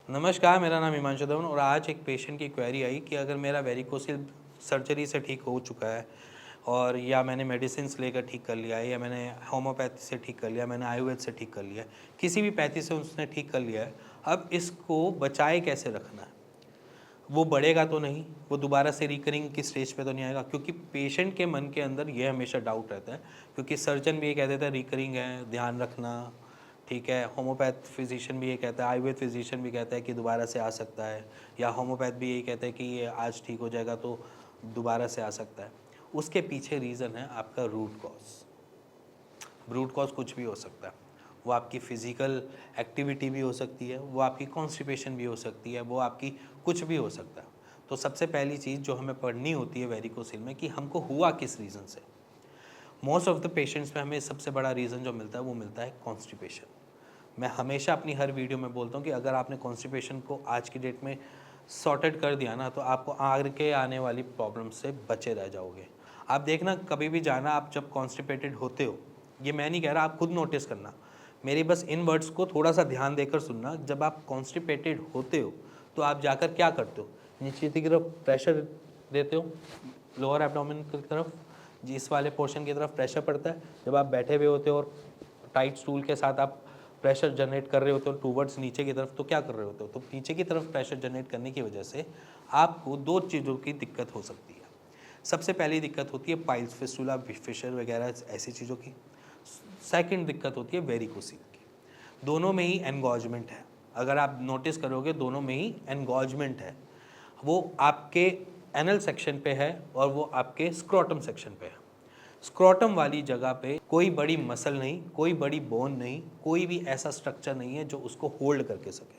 नमस्कार, मेरा नाम हिमांशु धवन और आज एक पेशेंट की क्वेरी आई कि अगर मेरा वेरिकोसिल सर्जरी से ठीक हो चुका है और या मैंने मेडिसिन्स लेकर ठीक कर लिया है या मैंने होम्योपैथी से ठीक कर लिया, मैंने आयुर्वेद से ठीक कर लिया है, किसी भी पैथी से उसने ठीक कर लिया है। अब इसको बचाए कैसे रखना है? वो बढ़ेगा तो नहीं, वो दोबारा से रिकरिंग की स्टेज पे तो नहीं आएगा, क्योंकि पेशेंट के मन के अंदर ये हमेशा डाउट रहता है, क्योंकि सर्जन भी ये कह देता है रिकरिंग है, ध्यान रखना, ठीक है। होम्योपैथ फिजिशियन भी ये कहता है, आयुर्वेद फिजिशियन भी कहता है कि दोबारा से आ सकता है, या होम्योपैथ भी यही कहता है कि ये आज ठीक हो जाएगा तो दोबारा से आ सकता है। उसके पीछे रीज़न है आपका रूट कॉज कुछ भी हो सकता है। वो आपकी फ़िज़िकल एक्टिविटी भी हो सकती है, वो आपकी कॉन्स्टिपेशन भी हो सकती है, वो आपकी कुछ भी हो सकता है। तो सबसे पहली चीज़ जो हमें पढ़नी होती है वेरिकोसिल में कि हमको हुआ किस रीज़न से। मोस्ट ऑफ द पेशेंट्स में हमें सबसे बड़ा रीज़न जो मिलता है वो मिलता है कॉन्स्टिपेशन। मैं हमेशा अपनी हर वीडियो में बोलता हूँ कि अगर आपने कॉन्स्टिपेशन को आज की डेट में सॉर्टेड कर दिया ना, तो आपको आगे आने वाली प्रॉब्लम से बचे रह जाओगे। आप देखना, कभी भी जाना, आप जब कॉन्स्टिपेटेड होते हो, ये मैं नहीं कह रहा, आप खुद नोटिस करना, मेरी बस इन वर्ड्स को थोड़ा सा ध्यान देकर सुनना। जब आप कॉन्स्टिपेटेड होते हो तो आप जाकर क्या करते हो? नीचे की तरफ प्रेशर देते हो, लोअर एब्डोमेन की तरफ, जिस वाले पोर्शन की तरफ प्रेशर पड़ता है। जब आप बैठे हुए होते हो और टाइट स्टूल के साथ आप प्रेशर जनरेट कर रहे होते हो टूवर्ड्स नीचे की तरफ, तो क्या कर रहे होते हो? तो नीचे की तरफ प्रेशर जनरेट करने की वजह से आपको दो चीज़ों की दिक्कत हो सकती है। सबसे पहली दिक्कत होती है पाइल्स फिस्टुला, फिशर वगैरह ऐसी चीज़ों की। सेकंड दिक्कत होती है वेरिकोसिल की। दोनों में ही एनगॉजमेंट है। अगर आप नोटिस करोगे, दोनों में ही एनगॉजमेंट है। वो आपके एनल सेक्शन पे है और वो आपके स्क्रोटम सेक्शन पे है। स्क्रोटम वाली जगह पे कोई बड़ी मसल नहीं, कोई बड़ी बोन नहीं, कोई भी ऐसा स्ट्रक्चर नहीं है जो उसको होल्ड करके सके।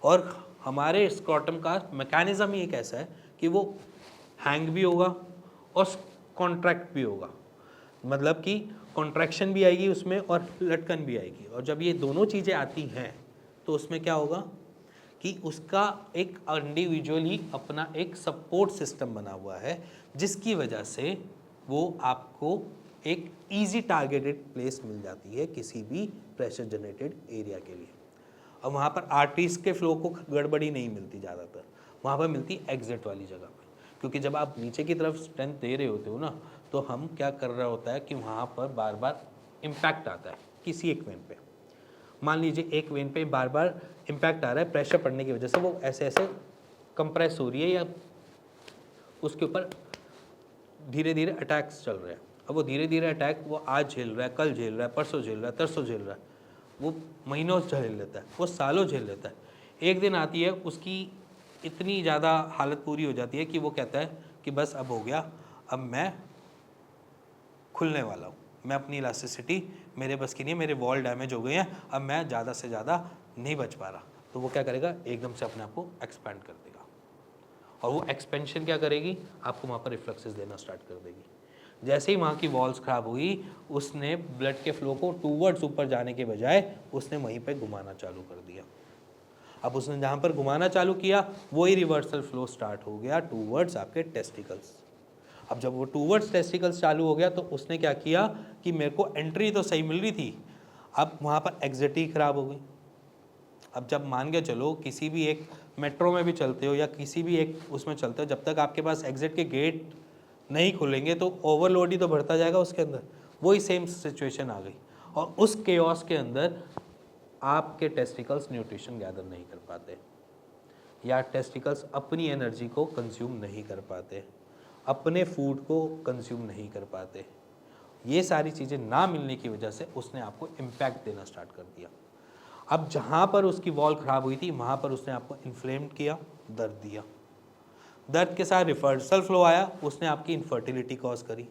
और हमारे स्क्रोटम का मैकेनिज्म ही एक ऐसा है कि वो हैंग भी होगा और कॉन्ट्रैक्ट भी होगा। मतलब कि कॉन्ट्रैक्शन भी आएगी उसमें और लटकन भी आएगी। और जब ये दोनों चीज़ें आती हैं तो उसमें क्या होगा कि उसका एक इंडिविजुअली अपना एक सपोर्ट सिस्टम बना हुआ है, जिसकी वजह से वो आपको एक इजी टारगेटेड प्लेस मिल जाती है किसी भी प्रेशर जनरेटेड एरिया के लिए। अब वहाँ पर आर्टरीज के फ्लो को गड़बड़ी नहीं मिलती ज़्यादातर, वहाँ पर मिलती एग्जिट वाली जगह पर। क्योंकि जब आप नीचे की तरफ स्ट्रेंथ दे रहे होते हो ना, तो हम क्या कर रहा होता है कि वहाँ पर बार बार इम्पैक्ट आता है किसी एक वेन पे। मान लीजिए एक वेन पे बार बार इम्पैक्ट आ रहा है प्रेशर पड़ने की वजह से, वो ऐसे ऐसे कंप्रेस हो रही है या उसके ऊपर धीरे धीरे अटैक्स चल रहे हैं। अब वो धीरे धीरे अटैक वो आज झेल रहा है, कल झेल रहा है, परसों झेल रहा है, तरसों झेल रहा है, वो महीनों झेल लेता है, वो सालों झेल लेता है। एक दिन आती है उसकी इतनी ज़्यादा हालत पूरी हो जाती है कि वो कहता है कि बस अब हो गया, अब मैं खुलने वाला हूँ, मैं अपनी इलास्टिसिटी मेरे बस की नहीं है, मेरे वॉल डैमेज हो गए हैं, अब मैं ज़्यादा से ज़्यादा नहीं बच पा रहा। तो वो क्या करेगा, एकदम से अपने आप को एक्सपैंड कर देगा। और वो एक्सपेंशन क्या करेगी, आपको वहाँ पर रिफ्लक्सेस देना स्टार्ट कर देगी। जैसे ही वहाँ की वॉल्स ख़राब हुई, उसने ब्लड के फ्लो को टूवर्ड्स ऊपर जाने के बजाय उसने वहीं पे घुमाना चालू कर दिया। अब उसने जहाँ पर घुमाना चालू किया, वही रिवर्सल फ्लो स्टार्ट हो गया टूवर्ड्स आपके टेस्टिकल्स। अब जब वो टूवर्ड्स टेस्टिकल्स चालू हो गया, तो उसने क्या किया कि मेरे को एंट्री तो सही मिल रही थी, अब वहाँ पर एग्जिट ही खराब हो गई। अब जब मान के चलो किसी भी एक मेट्रो में भी चलते हो या किसी भी एक उसमें चलते हो, जब तक आपके पास एग्जिट के गेट नहीं खुलेंगे तो ओवरलोड ही तो बढ़ता जाएगा उसके अंदर। वही सेम सिचुएशन आ गई और उस केओस के अंदर आपके टेस्टिकल्स न्यूट्रिशन गैदर नहीं कर पाते, या टेस्टिकल्स अपनी एनर्जी को कंज्यूम नहीं कर पाते, अपने फूड को कंज्यूम नहीं कर पाते। ये सारी चीज़ें ना मिलने की वजह से उसने आपको इम्पैक्ट देना स्टार्ट कर दिया। अब जहाँ पर उसकी वॉल ख़राब हुई थी, वहाँ पर उसने आपको इन्फ्लेम्ड किया, दर्द दिया, दर्द के साथ रिवर्सल फ्लो आया, उसने आपकी इनफर्टिलिटी कॉज करी,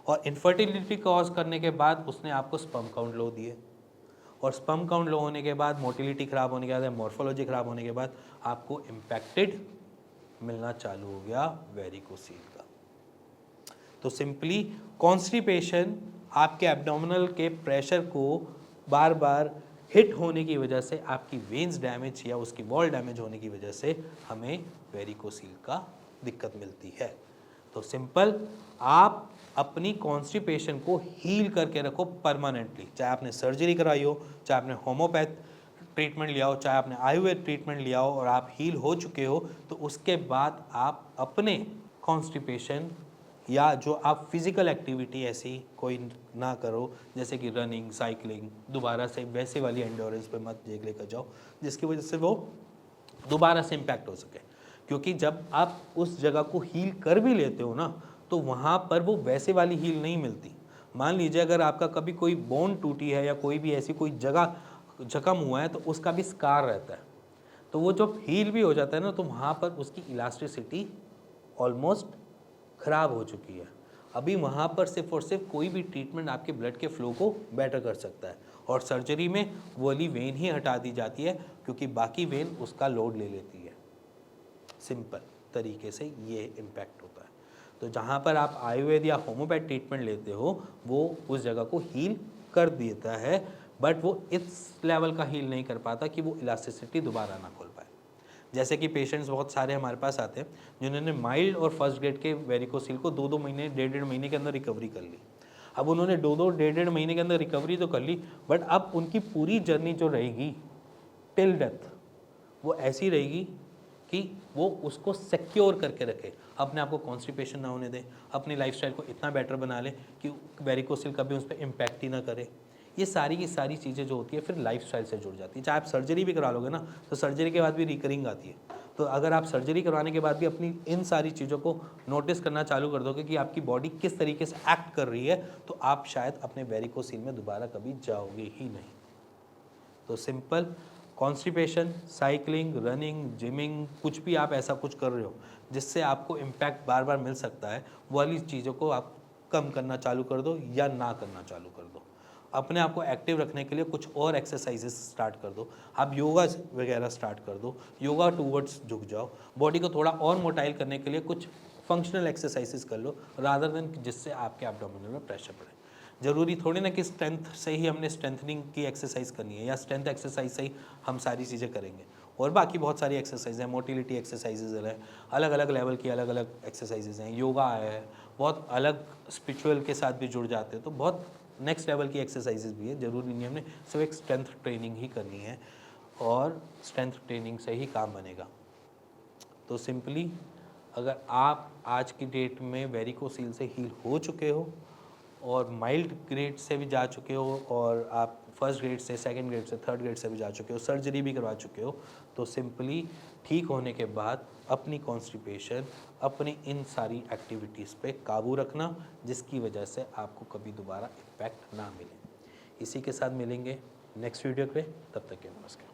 और इनफर्टिलिटी कॉज करने के बाद उसने आपको स्पर्म काउंट लो दिए, और स्पर्म काउंट लो होने के बाद मोटिलिटी ख़राब होने के बाद, मॉर्फोलॉजी ख़राब होने के बाद आपको इम्पैक्टेड मिलना चालू हो गया वेरिकोसील का। तो सिंपली कॉन्स्टिपेशन आपके एब्डोमिनल के प्रेशर को बार बार हिट होने की वजह से, आपकी वेन्स डैमेज या उसकी वॉल डैमेज होने की वजह से हमें वेरिकोसील का दिक्कत मिलती है। तो सिंपल, आप अपनी कॉन्स्टिपेशन को हील करके रखो परमानेंटली, चाहे आपने सर्जरी कराई हो, चाहे आपने होम्योपैथ ट्रीटमेंट लिया हो, चाहे आपने आयुर्वेद ट्रीटमेंट लिया हो और आप हील हो चुके हो, तो उसके बाद आप अपने कॉन्स्टिपेशन या जो आप फिजिकल एक्टिविटी ऐसी कोई ना करो, जैसे कि रनिंग, साइकिलिंग, दोबारा से वैसे वाली एंडोरेंस पे मत लेकर जाओ जिसकी वजह से वो दोबारा से इम्पैक्ट हो सके। क्योंकि जब आप उस जगह को हील कर भी लेते हो ना, तो वहाँ पर वो वैसे वाली हील नहीं मिलती। मान लीजिए अगर आपका कभी कोई बोन टूटी है या कोई भी ऐसी कोई जगह जख्म हुआ है, तो उसका भी स्कार रहता है। तो वो जब हील भी हो जाता है ना, तो वहाँ पर उसकी इलास्टिसिटी ऑलमोस्ट ख़राब हो चुकी है। अभी वहाँ पर सिर्फ और सिर्फ कोई भी ट्रीटमेंट आपके ब्लड के फ्लो को बेटर कर सकता है, और सर्जरी में वो वाली वेन ही हटा दी जाती है, क्योंकि बाकी वेन उसका लोड ले लेती है। सिंपल तरीके से ये इम्पैक्ट होता है। तो जहाँ पर आप आयुर्वेद या होम्योपैथ ट्रीटमेंट लेते हो, वो उस जगह को हील कर देता है, बट वो इस लेवल का हील नहीं कर पाता कि वो इलास्टिसिटी दोबारा ना खोल पाए। जैसे कि पेशेंट्स बहुत सारे हमारे पास आते हैं जिन्होंने माइल्ड और फर्स्ट ग्रेड के वेरिकोसिल को 2-2 महीने, 1.5 महीने के अंदर रिकवरी कर ली। अब उन्होंने 2-2, 1.5 महीने के अंदर रिकवरी तो कर ली, बट अब उनकी पूरी जर्नी जो रहेगी टिल डेथ, वो ऐसी रहेगी कि वो उसको सिक्योर करके रखे, अपने आप को कॉन्स्टिपेशन ना होने दे, अपनी लाइफस्टाइल को इतना बेटर बना ले कि वेरिकोसिल कभी उस पर इम्पैक्ट ही ना करे। ये सारी की सारी चीज़ें जो होती है फिर लाइफस्टाइल से जुड़ जाती है। चाहे आप सर्जरी भी करा लोगे ना, तो सर्जरी के बाद भी रिकरिंग आती है। तो अगर आप सर्जरी करवाने के बाद भी अपनी इन सारी चीज़ों को नोटिस करना चालू कर दोगे कि आपकी बॉडी किस तरीके से एक्ट कर रही है, तो आप शायद अपने वेरिकोसिल में दोबारा कभी जाओगे ही नहीं। तो simple, constipation, cycling, running, gymming, कुछ भी आप ऐसा कुछ कर रहे हो जिससे आपको इम्पैक्ट बार बार मिल सकता है, वो वाली चीज़ों को आप कम करना चालू कर दो या ना करना चालू कर दो। अपने आप को एक्टिव रखने के लिए कुछ और एक्सरसाइजेस स्टार्ट कर दो, आप योगा वगैरह स्टार्ट कर दो, योगा टूवर्ड्स झुक जाओ, बॉडी को थोड़ा और मोटाइल करने के लिए कुछ फंक्शनल एक्सरसाइजेस कर लो, रादर देन जिससे आपके एब्डोमिनल में प्रेशर पड़े। ज़रूरी थोड़ी ना कि स्ट्रेंथ से ही हमने स्ट्रेंथनिंग की एक्सरसाइज करनी है या स्ट्रेंथ एक्सरसाइज से ही हम सारी चीज़ें करेंगे। और बाकी बहुत सारी एक्सरसाइज हैं, मोटिलिटी एक्सरसाइजेज हैं, अलग अलग लेवल की अलग अलग एक्सरसाइजेज हैं, योगा है, बहुत अलग स्पिरिचुअल के साथ भी जुड़ जाते हैं, तो बहुत नेक्स्ट लेवल की एक्सरसाइजेज भी है। ज़रूरी नहीं हमने सिर्फ एक स्ट्रेंथ ट्रेनिंग ही करनी है, और स्ट्रेंथ ट्रेनिंग से ही काम बनेगा। तो सिंपली, अगर आप आज की डेट में वेरिकोसील से हील हो चुके हो और माइल्ड ग्रेड से भी जा चुके हो, और आप फर्स्ट ग्रेड से, सेकंड ग्रेड से, थर्ड ग्रेड से भी जा चुके हो, सर्जरी भी करवा चुके हो, तो सिंपली ठीक होने के बाद अपनी कॉन्स्टिपेशन, अपनी इन सारी एक्टिविटीज़ पे काबू रखना, जिसकी वजह से आपको कभी दोबारा इम्पैक्ट ना मिले। इसी के साथ मिलेंगे नेक्स्ट वीडियो पे, तब तक के नमस्कार।